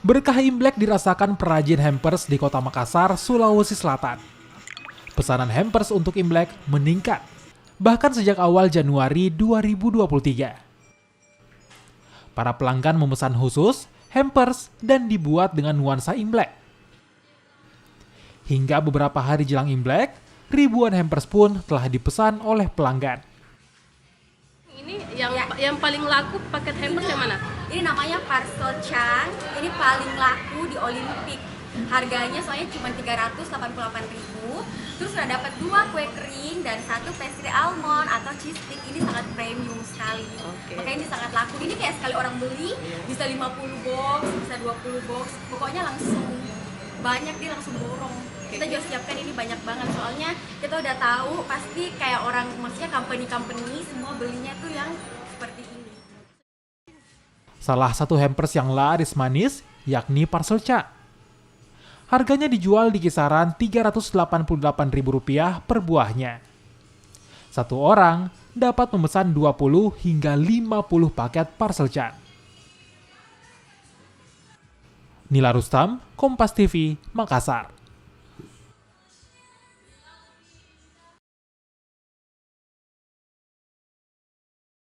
Berkah Imlek dirasakan perajin hampers di Kota Makassar, Sulawesi Selatan. Pesanan hampers untuk Imlek meningkat, bahkan sejak awal Januari 2023. Para pelanggan memesan khusus, hampers, dan dibuat dengan nuansa Imlek. Hingga beberapa hari jelang Imlek, ribuan hampers pun telah dipesan oleh pelanggan. Ini yang paling laku paket hampers yang mana? Ini namanya Parcel Chan, ini paling laku di Olimpik. Harganya soalnya cuma 388.000. Terus udah dapat 2 kue kering dan 1 pastry almond atau cheese stick. Ini sangat premium sekali. Makanya ini sangat laku. Ini kayak sekali orang beli bisa 50 box, bisa 20 box. Pokoknya langsung banyak, dia langsung borong. Kita juga siapkan ini banyak banget, soalnya kita udah tahu pasti kayak orang, maksudnya company semua belinya tuh yang seperti ini. Salah satu hampers yang laris manis yakni Parcel Cha. Harganya dijual di kisaran Rp388.000 per buahnya. Satu orang dapat memesan 20 hingga 50 paket Parcel Cha. Nila Rustam, Kompas TV, Makassar.